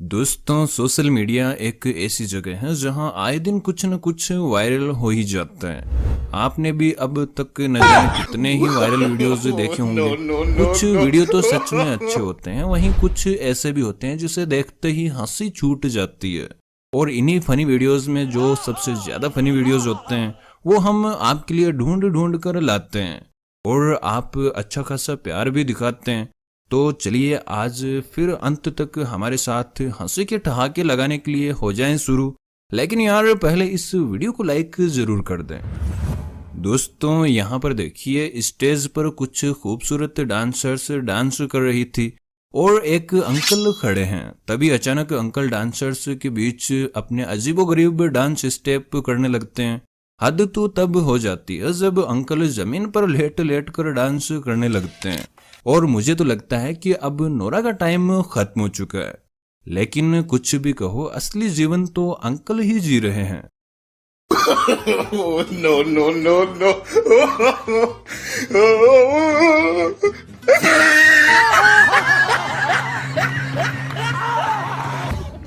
दोस्तों, social media एक ऐसी जगह है जहां आए दिन कुछ न कुछ वायरल हो ही जाता है। आपने भी अब तक न जाने कितने ही वायरल वीडियोस देखे होंगे। कुछ वीडियो तो सच में अच्छे होते हैं, वहीं कुछ ऐसे भी होते हैं जिसे देखते ही हंसी छूट जाती है। और इन्हीं फनी वीडियोस में जो सबसे ज्यादा फनी वीडियोस होते हैं वो हम आपके लिए ढूंढ ढूंढ कर लाते हैं और आप अच्छा खासा प्यार भी दिखाते हैं। तो चलिए आज फिर अंत तक हमारे साथ हंसी के ठहाके लगाने के लिए हो जाएं शुरू। लेकिन यार पहले इस वीडियो को लाइक जरूर कर दें। दोस्तों, यहाँ पर देखिए, स्टेज पर कुछ खूबसूरत डांसर्स डांस कर रही थी और एक अंकल खड़े हैं। तभी अचानक अंकल डांसर्स के बीच अपने अजीबोगरीब डांस स्टेप करने लगते हैं। हद तो तब हो जाती है जब अंकल जमीन पर लेट लेट कर डांस करने लगते हैं। और मुझे तो लगता है कि अब नोरा का टाइम खत्म हो चुका है। लेकिन कुछ भी कहो, असली जीवन तो अंकल ही जी रहे हैं। No no no no.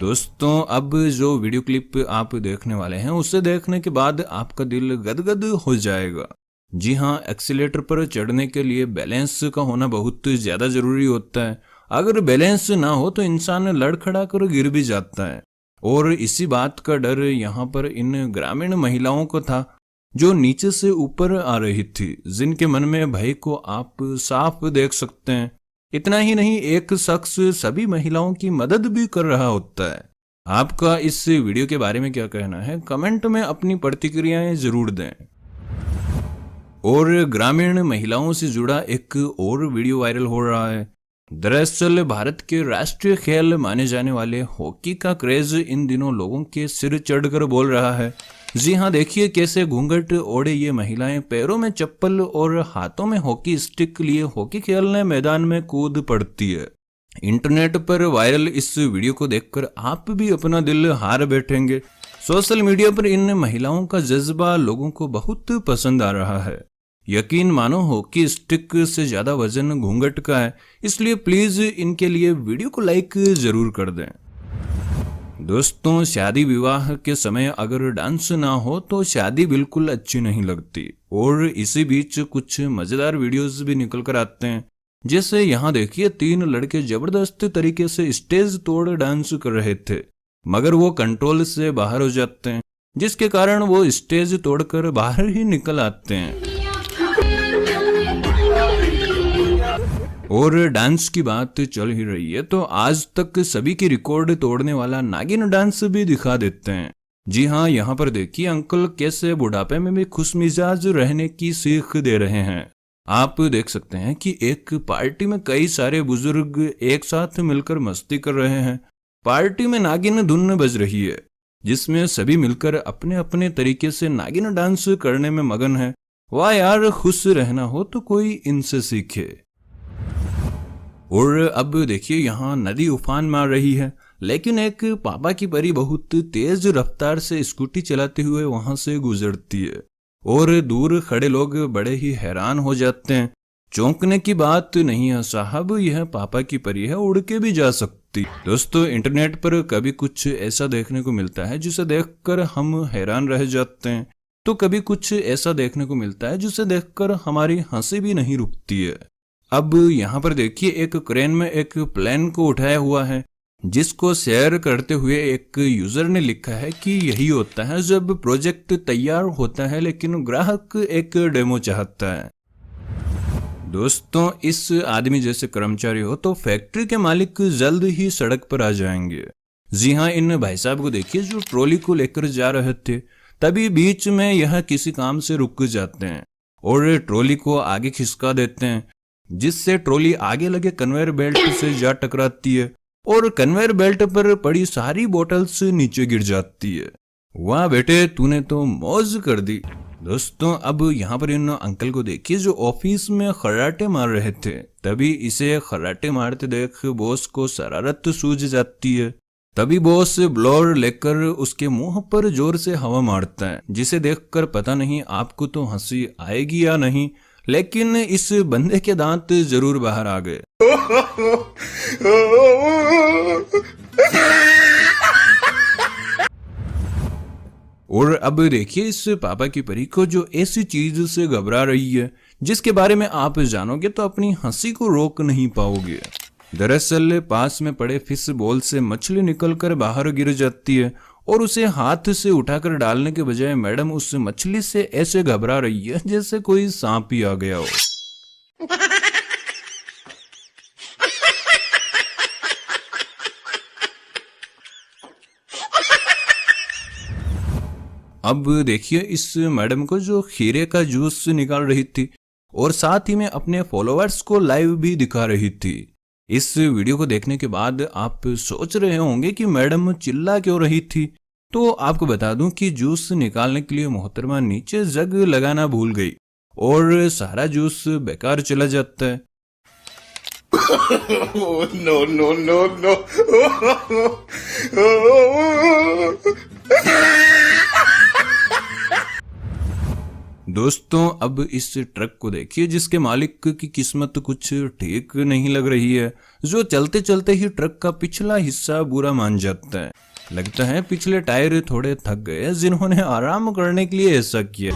दोस्तों, अब जो वीडियो क्लिप आप देखने वाले हैं उसे देखने के बाद आपका दिल गदगद हो जाएगा। जी हाँ, एक्सीलेटर पर चढ़ने के लिए बैलेंस का होना बहुत ज्यादा जरूरी होता है। अगर बैलेंस ना हो तो इंसान लड़खड़ा कर गिर भी जाता है। और इसी बात का डर यहाँ पर इन ग्रामीण महिलाओं को था जो नीचे से ऊपर आ रही थी, जिनके मन में भय को आप साफ देख सकते हैं। इतना ही नहीं, एक शख्स सभी महिलाओं की मदद भी कर रहा होता है। आपका इस वीडियो के बारे में क्या कहना है, कमेंट में अपनी प्रतिक्रियाएं जरूर दें। और ग्रामीण महिलाओं से जुड़ा एक और वीडियो वायरल हो रहा है। दरअसल भारत के राष्ट्रीय खेल माने जाने वाले हॉकी का क्रेज इन दिनों लोगों के सिर चढ़कर बोल रहा है। जी हाँ, देखिए कैसे घूंघट ओढ़े ये महिलाएं पैरों में चप्पल और हाथों में हॉकी स्टिक लिए हॉकी खेलने मैदान में कूद पड़ती है। इंटरनेट पर वायरल इस वीडियो को देखकर आप भी अपना दिल हार बैठेंगे। सोशल मीडिया पर इन महिलाओं का जज्बा लोगों को बहुत पसंद आ रहा है। यकीन मानो, हॉकी स्टिक से ज्यादा वजन घूंघट का है, इसलिए प्लीज इनके लिए वीडियो को लाइक जरूर कर दें। दोस्तों, शादी विवाह के समय अगर डांस ना हो तो शादी बिल्कुल अच्छी नहीं लगती। और इसी बीच कुछ मजेदार वीडियोस भी निकल कर आते हैं। जैसे यहाँ देखिए, 3 लड़के जबरदस्त तरीके से स्टेज तोड़ डांस कर रहे थे, मगर वो कंट्रोल से बाहर हो जाते हैं, जिसके कारण वो स्टेज तोड़कर बाहर ही निकल आते हैं। और डांस की बात चल ही रही है तो आज तक सभी की रिकॉर्ड तोड़ने वाला नागिन डांस भी दिखा देते हैं। जी हाँ, यहाँ पर देखिए अंकल कैसे बुढ़ापे में भी खुशमिजाज रहने की सीख दे रहे हैं। आप देख सकते हैं कि एक पार्टी में कई सारे बुजुर्ग एक साथ मिलकर मस्ती कर रहे हैं। पार्टी में नागिन धुन बज रही है, जिसमें सभी मिलकर अपने अपने तरीके से नागिन डांस करने में मगन है। वाह यार, खुश रहना हो तो कोई इनसे सीखे। और अब देखिए, यहाँ नदी उफान मार रही है, लेकिन एक पापा की परी बहुत तेज रफ्तार से स्कूटी चलाते हुए वहां से गुजरती है और दूर खड़े लोग बड़े ही हैरान हो जाते हैं। चौंकने की बात नहीं है साहब, यह पापा की परी है, उड़ के भी जा सकती। दोस्तों, इंटरनेट पर कभी कुछ ऐसा देखने को मिलता है जिसे देखकर हम हैरान रह जाते हैं, तो कभी कुछ ऐसा देखने को मिलता है जिसे देखकर हमारी हंसी भी नहीं रुकती है। अब यहाँ पर देखिए, एक क्रेन में एक प्लेन को उठाया हुआ है, जिसको शेयर करते हुए एक यूजर ने लिखा है कि यही होता है जब प्रोजेक्ट तैयार होता है लेकिन ग्राहक एक डेमो चाहता है। दोस्तों, इस आदमी जैसे कर्मचारी हो तो फैक्ट्री के मालिक जल्द ही सड़क पर आ जाएंगे। जी हाँ, इन भाई साहब को देखिए जो ट्रॉली को लेकर जा रहे थे, तभी बीच में यह किसी काम से रुक जाते हैं और ट्रॉली को आगे खिसका देते हैं, जिससे ट्रॉली आगे लगे कन्वेयर बेल्ट से जा टकराती है और कन्वेयर बेल्ट पर पड़ी सारी बोतल्स नीचे गिर जाती है। वाह बेटे, तूने तो मौज कर दी। दोस्तों, अब यहाँ पर इन अंकल को देखिए जो ऑफिस में खर्राटे मार रहे थे, तभी इसे खर्राटे मारते देख बॉस को शरारत सूझ जाती है। तभी बॉस ब्लोअर लेकर उसके मुंह पर जोर से हवा मारता है, जिसे देखकर पता नहीं आपको तो हंसी आएगी या नहीं, लेकिन इस बंदे के दांत जरूर बाहर आ गए। और अब देखिए इस पापा की परी को जो ऐसी चीज से घबरा रही है जिसके बारे में आप जानोगे तो अपनी हंसी को रोक नहीं पाओगे। दरअसल पास में पड़े फिश बॉल से मछली निकलकर बाहर गिर जाती है और उसे हाथ से उठाकर डालने के बजाय मैडम उस मछली से ऐसे घबरा रही है जैसे कोई सांप ही आ गया हो। अब देखिए इस मैडम को जो खीरे का जूस निकाल रही थी और साथ ही में अपने फॉलोअर्स को लाइव भी दिखा रही थी। इस वीडियो को देखने के बाद आप सोच रहे होंगे कि मैडम चिल्ला क्यों रही थी, तो आपको बता दूं कि जूस निकालने के लिए मोहतरमा नीचे जग लगाना भूल गई और सारा जूस बेकार चला जाता है। No, no, no, no. दोस्तों अब इस ट्रक को देखिए जिसके मालिक की किस्मत कुछ ठीक नहीं लग रही है, जो चलते चलते ही ट्रक का पिछला हिस्सा बुरा मान जाता है। लगता है पिछले टायर थोड़े थक गए जिन्होंने आराम करने के लिए ऐसा किया।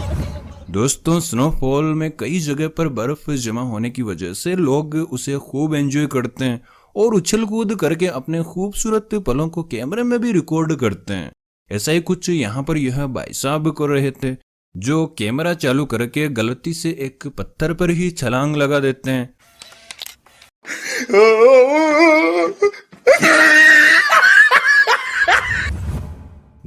दोस्तों स्नोफॉल में कई जगह पर बर्फ जमा होने की वजह से लोग उसे खूब एंजॉय करते हैं और उछल कूद करके अपने खूबसूरत पलों को कैमरे में भी रिकॉर्ड करते हैं। ऐसा ही कुछ यहाँ पर यह भाई साहब कर रहे थे जो कैमरा चालू करके गलती से एक पत्थर पर ही छलांग लगा देते हैं।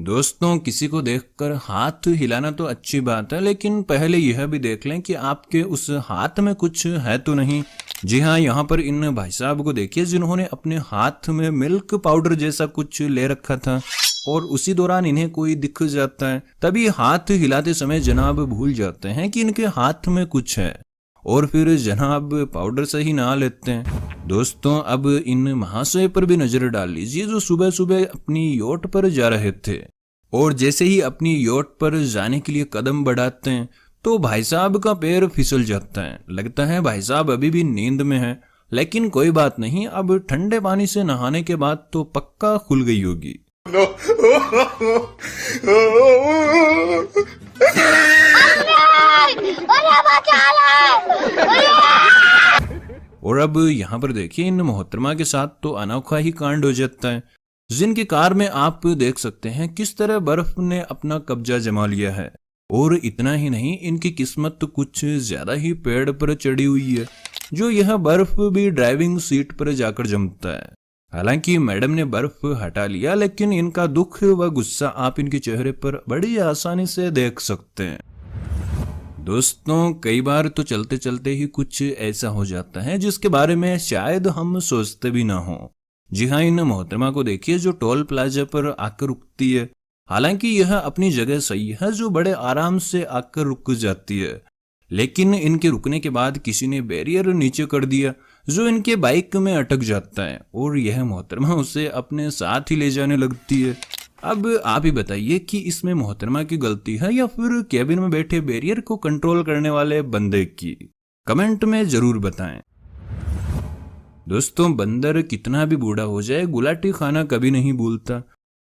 दोस्तों किसी को देखकर हाथ हिलाना तो अच्छी बात है, लेकिन पहले यह भी देख लें कि आपके उस हाथ में कुछ है तो नहीं। जी हाँ, यहाँ पर इन भाई साहब को देखिए जिन्होंने अपने हाथ में मिल्क पाउडर जैसा कुछ ले रखा था और उसी दौरान इन्हें कोई दिख जाता है, तभी हाथ हिलाते समय जनाब भूल जाते हैं कि इनके हाथ में कुछ है और फिर जनाब पाउडर से ही नहा लेते हैं। दोस्तों अब इन महाशय पर भी नजर डाल लीजिए जो सुबह सुबह अपनी योट पर जा रहे थे और जैसे ही अपनी योट पर जाने के लिए कदम बढ़ाते हैं तो भाई साहब का पैर फिसल जाता है। लगता है भाई साहब अभी भी नींद में है, लेकिन कोई बात नहीं, अब ठंडे पानी से नहाने के बाद तो पक्का खुल गई होगी। और अब यहाँ पर देखिए इन मोहतरमा के साथ तो अनोखा ही कांड हो जाता है, जिनकी कार में आप देख सकते हैं किस तरह बर्फ ने अपना कब्जा जमा लिया है। और इतना ही नहीं, इनकी किस्मत तो कुछ ज्यादा ही पेड़ पर चढ़ी हुई है, जो यह बर्फ भी ड्राइविंग सीट पर जाकर जमता है। हालांकि मैडम ने बर्फ हटा लिया, लेकिन इनका दुख व गुस्सा आप इनके चेहरे पर बड़ी आसानी से देख सकते हैं। दोस्तों कई बार तो चलते चलते ही कुछ ऐसा हो जाता है जिसके बारे में शायद हम सोचते भी ना हो। जी हाँ, इन मोहतरमा को देखिए जो टोल प्लाजा पर आकर रुकती है। हालांकि यह अपनी जगह सही है, जो बड़े आराम से आकर रुक जाती है, लेकिन इनके रुकने के बाद किसी ने बैरियर नीचे कर दिया जो इनके बाइक में अटक जाता है और यह मोहतरमा उसे अपने साथ ही ले जाने लगती है। अब आप ही बताइए कि इसमें मोहतरमा की गलती है या फिर कैबिन में बैठे बैरियर को कंट्रोल करने वाले बंदे की? कमेंट में जरूर बताएं। दोस्तों बंदर कितना भी बूढ़ा हो जाए गुलाटी खाना कभी नहीं भूलता।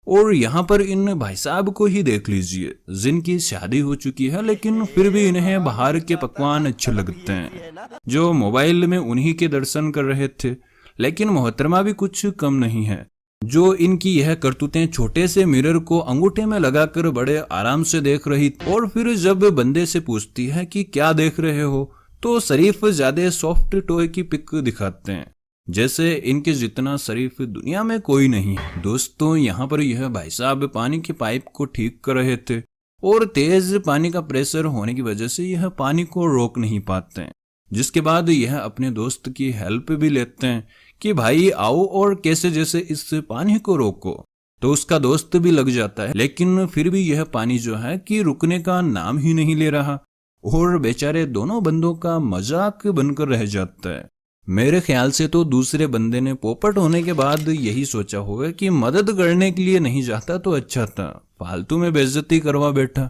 और यहाँ पर इन भाई साहब को ही देख लीजिए जिनकी शादी हो चुकी है, लेकिन फिर भी इन्हें बाहर के पकवान अच्छे लगते हैं, जो मोबाइल में उन्हीं के दर्शन कर रहे थे। लेकिन मोहतरमा भी कुछ कम नहीं है, जो इनकी यह करतूतें छोटे से मिरर को अंगूठे में लगाकर बड़े आराम से देख रही थी। और फिर जब बंदे से पूछती है कि क्या देख रहे हो, तो शरीफ ज्यादा सॉफ्ट टॉय की पिक दिखाते हैं, जैसे इनके जितना शरीफ दुनिया में कोई नहीं। दोस्तों यहाँ पर यह भाई साहब पानी की पाइप को ठीक कर रहे थे और तेज पानी का प्रेशर होने की वजह से यह पानी को रोक नहीं पाते हैं, जिसके बाद यह अपने दोस्त की हेल्प भी लेते हैं कि भाई आओ और कैसे जैसे इस पानी को रोको। तो उसका दोस्त भी लग जाता है, लेकिन फिर भी यह पानी जो है कि रुकने का नाम ही नहीं ले रहा और बेचारे दोनों बंदों का मजाक बनकर रह जाता है। मेरे ख्याल से तो दूसरे बंदे ने पोपट होने के बाद यही सोचा होगा कि मदद करने के लिए नहीं जाता तो अच्छा था, फालतू में बेइज्जती करवा बैठा।